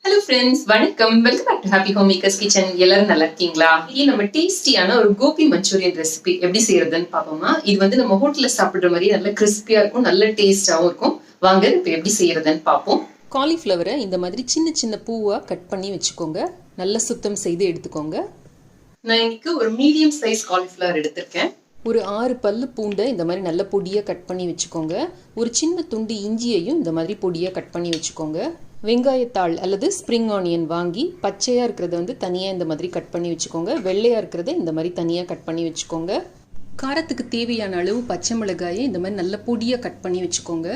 Hello friends, வணக்கம். Welcome back to happy home makers kitchen. எல்லாரும் நல்லா இருக்கீங்களா? இது நம்ம டேஸ்டியான ஒரு கோபி மஞ்சூரியன் ரெசிபி எப்படி செய்யறதுன்னு பாப்போமா? இது வந்து நம்ம ஹோட்டல்ல சாப்பிடுற மாதிரி நல்ல கிறிஸ்பியா இருக்கும், நல்ல டேஸ்டாவும் இருக்கும். வாங்க இப்ப எப்படி செய்யறதுன்னு பாப்போம். காலிஃப்ளவரை இந்த மாதிரி சின்ன சின்ன பூவா கட் பண்ணி வச்சுக்கோங்க. நல்லா சுத்தம் செய்து எடுத்துக்கோங்க. நான் இன்னைக்கு ஒரு மீடியம் சைஸ் காலிஃப்ளவர் எடுத்திருக்கேன். ஒரு 6 பல்லு பூண்டை இந்த மாதிரி நல்ல பொடியாக கட் பண்ணி வச்சுக்கோங்க. ஒரு சின்ன துண்டு இஞ்சியையும் இந்த மாதிரி பொடியாக கட் பண்ணி வச்சுக்கோங்க. வெங்காயத்தாள் அல்லது ஸ்ப்ரிங் ஆனியன் வாங்கி பச்சையாக இருக்கிறத வந்து தனியாக இந்த மாதிரி கட் பண்ணி வச்சுக்கோங்க. வெள்ளையாக இருக்கிறத இந்த மாதிரி தனியாக கட் பண்ணி வச்சுக்கோங்க. காரத்துக்கு தேவையான அளவு பச்சை மிளகாயை இந்த மாதிரி நல்ல பொடியாக கட் பண்ணி வச்சுக்கோங்க.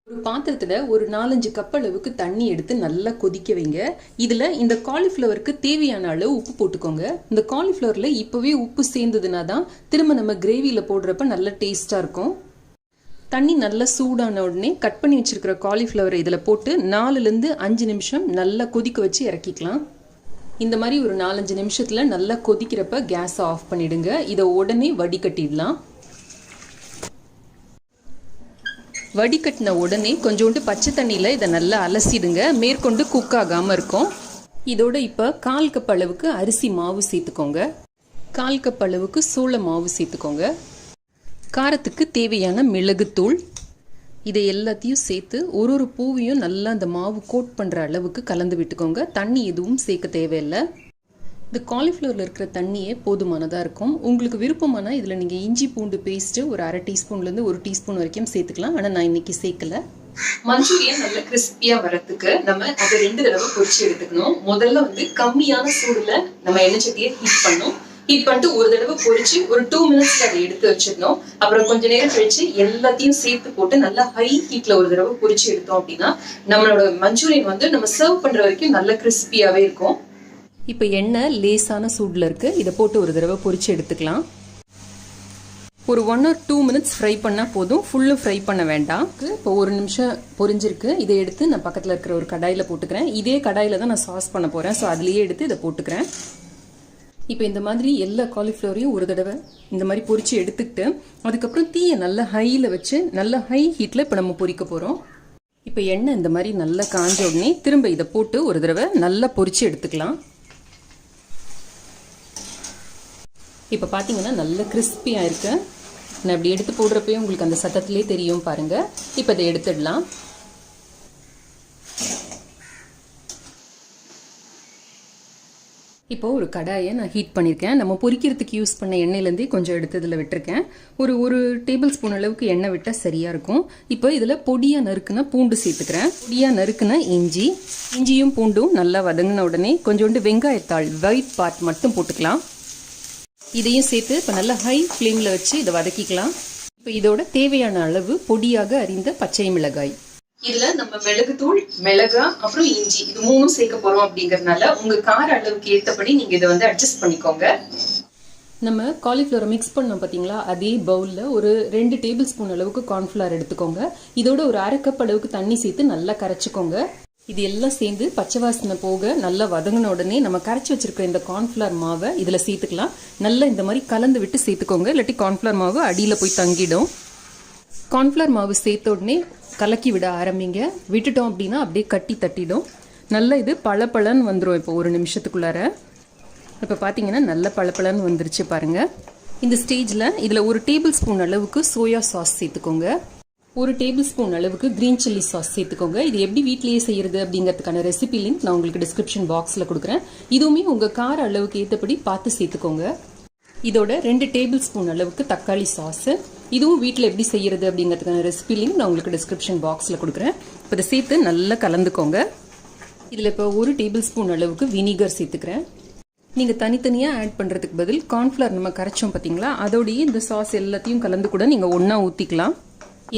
ஒரு பாத்திரத்தில் ஒரு 4-5 கப் அளவுக்கு தண்ணி எடுத்து நல்லா கொதிக்க வைங்க. இதில் இந்த காலிஃப்ளவருக்கு தேவையான அளவு உப்பு போட்டுக்கோங்க. இந்த காலிஃப்ளவரில் இப்போவே உப்பு சேர்ந்ததுனா தான் திரும்ப நம்ம கிரேவியில் போடுறப்ப நல்ல டேஸ்ட்டாக இருக்கும். தண்ணி நல்லா சூடான உடனே கட் பண்ணி வச்சிருக்கிற காலிஃப்ளவரை இதில் போட்டு 4-5 நிமிஷம் நல்லா கொதிக்க வச்சு இறக்கிக்கலாம். இந்த மாதிரி ஒரு 4-5 நிமிஷத்தில் நல்லா கொதிக்கிறப்ப கேஸை ஆஃப் பண்ணிடுங்க. இதை உடனே வடிகட்டிடலாம். வடிகட்டின உடனே கொஞ்சோண்டு பச்சை தண்ணியில் இதை நல்லா அலசிடுங்க. மேற்கொண்டு குக் ஆகாமல் இருக்கும். இதோட இப்போ 1/4 கப் அளவுக்கு அரிசி மாவு சேர்த்துக்கோங்க. 1/4 கப் அளவுக்கு சோள மாவு சேர்த்துக்கோங்க. காரத்துக்கு தேவையான மிளகுத்தூள், இதை எல்லாத்தையும் சேர்த்து ஒரு பூவையும் நல்லா அந்த மாவு கோட் பண்ணுற அளவுக்கு கலந்து விட்டுக்கோங்க. தண்ணி எதுவும் சேர்க்க தேவையில்லை. இந்த காலிஃப்ளவரில் இருக்கிற தண்ணியே போதுமானதாக இருக்கும். உங்களுக்கு விருப்பமான இதில் நீங்கள் இஞ்சி பூண்டு பேஸ்ட்டு ஒரு 1/2 டீஸ்பூன்லேருந்து 1 டீஸ்பூன் வரைக்கும் சேர்த்துக்கலாம். ஆனால் நான் இன்னைக்கு சேர்க்கல. மஞ்சூரியன் நல்ல கிறிஸ்பியாக வரத்துக்கு நம்ம அதை 2 தடவை பொரிச்சு எடுத்துக்கணும். முதல்ல வந்து கம்மியான சூடில் நம்ம எண்ணெய் சட்டியை ஹீட் பண்ணணும். ஹீட் பண்ணிட்டு ஒரு தடவை பொரிச்சு ஒரு 2 மினிட்ஸ்ல அதை எடுத்து வச்சிடணும். அப்புறம் கொஞ்ச நேரம் கழிச்சு எல்லாத்தையும் சேர்த்து போட்டு நல்லா ஹை ஹீட்ல ஒரு தடவை பொரிச்சு எடுத்தோம் அப்படின்னா நம்மளோட மஞ்சூரியன் வந்து நம்ம சர்வ் பண்ற வரைக்கும் நல்ல கிறிஸ்பியாவே இருக்கும். இப்போ எண்ணெய் லேசான சூடில் இருக்கு. இதை போட்டு ஒரு தடவை பொரிச்சு எடுத்துக்கலாம். ஒரு 1 or 2 மினிட்ஸ் ஃப்ரை பண்ணால் போதும். ஃபுல்லும் ஃப்ரை பண்ண வேண்டாம். இப்போ 1 நிமிஷம் பொரிஞ்சிருக்கு. இதை எடுத்து நான் பக்கத்தில் இருக்கிற ஒரு கடாயில் போட்டுக்கிறேன். இதே கடாயில் தான் நான் சாஸ் பண்ண போகிறேன். ஸோ அதுலேயே எடுத்து இதை போட்டுக்கிறேன். இப்போ இந்த மாதிரி எல்லா காலிஃப்ளவரையும் ஒரு தடவை இந்த மாதிரி பொரிச்சு எடுத்துக்கிட்டு அதுக்கப்புறம் தீயை நல்லா ஹையில் வச்சு நல்லா ஹை ஹீட்டில் இப்போ நம்ம பொரிக்க போகிறோம். இப்போ எண்ணெய் இந்த மாதிரி நல்லா காஞ்ச உடனே திரும்ப இதை போட்டு ஒரு தடவை நல்லா பொரிச்சு எடுத்துக்கலாம். இப்போ பார்த்தீங்கன்னா நல்ல கிறிஸ்பியாக இருக்கு. நான் இப்படி எடுத்து போடுறப்பே உங்களுக்கு அந்த சத்தத்திலே தெரியும் பாருங்கள். இப்போ இதை எடுத்துடலாம். இப்போ ஒரு கடாயை நான் ஹீட் பண்ணியிருக்கேன். நம்ம பொரிக்கிறதுக்கு யூஸ் பண்ண எண்ணெயிலேருந்தே கொஞ்சம் எடுத்து இதில் விட்டுருக்கேன். ஒரு டேபிள் ஸ்பூன் அளவுக்கு எண்ணெய் விட்டால் சரியாக இருக்கும். இப்போ இதில் பொடியாக நறுக்குன பூண்டு சேர்த்துக்கிறேன். பொடியாக நறுக்குன இஞ்சியும் பூண்டும் நல்லா வதங்கின உடனே கொஞ்சோண்டு வெங்காயத்தாள் ஒயிட் பார்ட் மட்டும் போட்டுக்கலாம். இதையும் சேர்த்து இப்போ நல்லா ஹை ஃப்ளேமில் வச்சு இதை வதக்கிக்கலாம். இப்போ இதோட தேவையான அளவு பொடியாக அரிந்த பச்சை மிளகாய், இதுல நம்ம மிளகுத்தூள், மிளகா, அப்புறம் இஞ்சி இது 3 சேர்க்க போறோம். அப்படிங்கறதுனால உங்க கார அளவுக்கு ஏற்றபடி நீங்க இதை வந்து அட்ஜஸ்ட் பண்ணிக்கோங்க. நம்ம காலிஃப்ளவரை மிக்ஸ் பண்ணோம் பார்த்தீங்களா, அதே பவுலில் ஒரு 2 டேபிள் ஸ்பூன் அளவுக்கு கார்ன்ஃப்ளவர் எடுத்துக்கோங்க. இதோட ஒரு 1/2 கப் அளவுக்கு தண்ணி சேர்த்து நல்லா கரைச்சிக்கோங்க. இது எல்லாம் சேர்ந்து பச்சை வாசனை போக நல்லா வதங்கின உடனே நம்ம கரைச்சி வச்சிருக்கிற இந்த கார்ன்ஃப்ளவர் மாவை இதில் சேர்த்துக்கலாம். நல்லா இந்த மாதிரி கலந்து விட்டு சேர்த்துக்கோங்க. இல்லாட்டி கார்ன்ஃப்ளவர் மாவு அடியில் போய் தங்கிடும். கார்ன்ஃப்ளவர் மாவு சேர்த்த உடனே கலக்கி விட ஆரம்பிங்க. விட்டுட்டோம் அப்படின்னா அப்படியே கட்டி தட்டிடும். நல்லா இது பளபளன்னு வந்துடும். இப்போ 1 நிமிஷத்துக்குள்ளார இப்போ பார்த்தீங்கன்னா நல்ல பளபளன்னு வந்துருச்சு பாருங்கள். இந்த ஸ்டேஜில் இதில் 1 டேபிள் ஸ்பூன் அளவுக்கு சோயா சாஸ் சேர்த்துக்கோங்க. 1 டேபிள் ஸ்பூன் அளவுக்கு கிரீன் சில்லி சாஸ் சேர்த்துக்கோங்க. இது எப்படி வீட்லேயே செய்யறது அப்படிங்கிறதுக்கான ரெசிபி லிங்க் நான் உங்களுக்கு டிஸ்கிரிப்ஷன் பாக்ஸில் கொடுக்குறேன். இதுவுமே உங்கள் கார அளவுக்கு ஏற்றபடி பார்த்து சேர்த்துக்கோங்க. இதோட 2 டேபிள் ஸ்பூன் அளவுக்கு தக்காளி சாஸ், இதுவும் வீட்டில் எப்படி செய்யறது அப்படிங்கிறதுக்கான ரெசிபி லிங்க் நான் உங்களுக்கு டிஸ்கிரிப்ஷன் பாக்ஸில் கொடுக்குறேன். இப்போ இதை சேர்த்து நல்லா கலந்துக்கோங்க. இதில் இப்போ 1 டேபிள் ஸ்பூன் அளவுக்கு வினிகர் சேர்த்துக்கிறேன். நீங்கள் தனித்தனியாக ஆட் பண்ணுறதுக்கு பதில் கார்ன்ஃப்ளவர் நம்ம கரைச்சோம் பார்த்தீங்களா, அதோடையே இந்த சாஸ் எல்லாத்தையும் கலந்து கூட நீங்கள் ஒன்றா ஊற்றிக்கலாம்.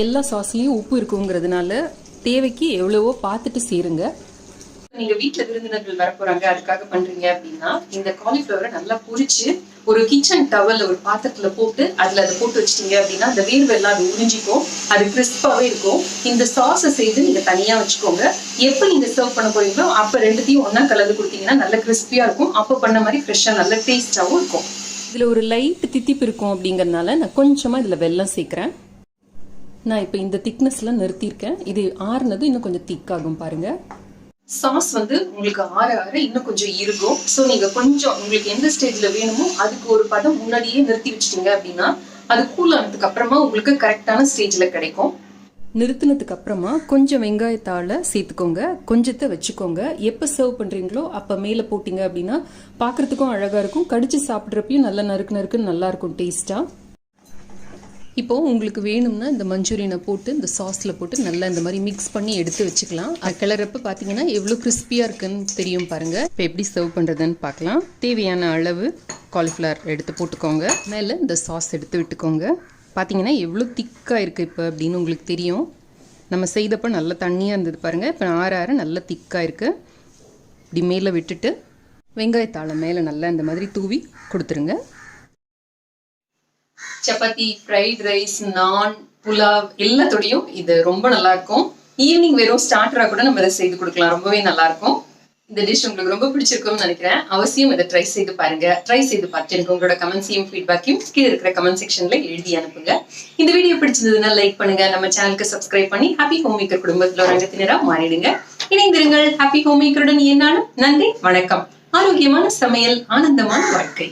எல்லா சாஸ்லேயும் உப்பு இருக்குங்கிறதுனால தேவைக்கு எவ்வளவோ பார்த்துட்டு சேருங்க. நீங்க வீட்டுல விருந்தினர்கள் வரப்போறாங்க, அதுக்காக பண்றீங்க அப்படின்னா இந்த காலிஃப்ளவரை நல்லா பொரிச்சு ஒரு கிச்சன் டவல்ல ஒரு பாத்திரத்துல போட்டு அதுல அதை போட்டு வச்சிட்டீங்க அப்படின்னா அந்த வேர்வை எல்லாம் அது உறிஞ்சிக்கும். அது கிறிஸ்பாவே இருக்கும். இந்த சாஸை செய்து நீங்க தனியா வச்சுக்கோங்க. எப்ப நீங்க சர்வ் பண்ண போறீங்களோ அப்ப 2த்தையும் ஒன்னா கலந்து கொடுத்தீங்கன்னா நல்ல கிறிஸ்பியா இருக்கும். அப்ப பண்ண மாதிரி ஃப்ரெஷ்ஷா நல்ல டேஸ்டாவும் இருக்கும். இதுல ஒரு லைட் தித்திப்பு இருக்கும் அப்படிங்கறதுனால நான் கொஞ்சமா இதுல வெல்லம் சேர்க்கிறேன். நான் இப்போ இந்த திக்னஸ்ல நிறுத்தியிருக்கேன். இது ஆறுனது இன்னும் கொஞ்சம் திக்காகும் பாருங்க. சாஸ் வந்து உங்களுக்கு ஆற ஆற இன்னும் கொஞ்சம் இருக்கும். ஸோ நீங்க கொஞ்சம் உங்களுக்கு எந்த ஸ்டேஜ்ல வேணுமோ அதுக்கு ஒரு பதம் முன்னாடியே நிறுத்தி வச்சிட்டீங்க அப்படின்னா அது கூல் ஆனதுக்கு அப்புறமா உங்களுக்கு கரெக்டான ஸ்டேஜ்ல கிடைக்கும். நிறுத்தினதுக்கு அப்புறமா கொஞ்சம் வெங்காயத்தாளை சேர்த்துக்கோங்க, கொஞ்சத்தை வச்சுக்கோங்க. எப்போ சர்வ் பண்ணுறீங்களோ அப்போ மேலே போட்டிங்க அப்படின்னா பார்க்குறதுக்கும் அழகாக இருக்கும், கடிச்சு சாப்பிட்றப்பையும் நல்லா நறுக்குன்னு நல்லா இருக்கும் டேஸ்ட்டாக. இப்போது உங்களுக்கு வேணும்னா இந்த மஞ்சூரியனை போட்டு இந்த சாஸில் போட்டு நல்லா இந்த மாதிரி மிக்ஸ் பண்ணி எடுத்து வச்சுக்கலாம். கிளறப்ப பார்த்தீங்கன்னா எவ்வளோ கிறிஸ்பியாக இருக்குன்னு தெரியும் பாருங்கள். இப்போ எப்படி சர்வ் பண்ணுறதுன்னு பார்க்கலாம். தேவையான அளவு காலிஃப்ளவர் எடுத்து போட்டுக்கோங்க. மேலே இந்த சாஸ் எடுத்து விட்டுக்கோங்க. பார்த்தீங்கன்னா எவ்வளோ திக்காக இருக்குது இப்போ அப்படின்னு உங்களுக்கு தெரியும். நம்ம செய்தப்போ நல்லா தண்ணியாக இருந்தது பாருங்கள். இப்போ ஆற ஆற நல்லா திக்காக இருக்குது. இப்படி மேலே விட்டுட்டு வெங்காயத்தாளை மேலே நல்லா இந்த மாதிரி தூவி கொடுத்துருங்க. சப்பாத்தி, ஃப்ரைட் ரைஸ், நான், புலாவ் எல்லாத்தோடையும் இது ரொம்ப நல்லா இருக்கும். ஈவினிங் வெறும் ஸ்டார்டரா கூட நம்ம இதை செய்து கொடுக்கலாம், ரொம்பவே நல்லா இருக்கும். இந்த டிஷ் உங்களுக்கு ரொம்ப பிடிச்சிருக்கும்னு நினைக்கிறேன். அவசியம் இதை ட்ரை செய்து பாருங்க. ட்ரை செய்து பார்த்து எனக்கு உங்களோட கமெண்ட்ஸையும் ஃபீட்பேக்கையும் கீழே இருக்கிற கமெண்ட் செக்ஷன்ல எழுதி அனுப்புங்க. இந்த வீடியோ பிடிச்சிருந்ததுன்னா லைக் பண்ணுங்க, நம்ம சேனலுக்கு சப்ஸ்கிரைப் பண்ணி ஹாப்பி ஹோம் மேக்கர் குடும்பத்தில் ஒரு அங்கத்தினரா மாறிடுங்க. இணைந்திருங்கள் ஹாப்பி ஹோம் மேக்கருடன். என்னாலும் நன்றி, வணக்கம். ஆரோக்கியமான சமையல், ஆனந்தமான வாழ்க்கை.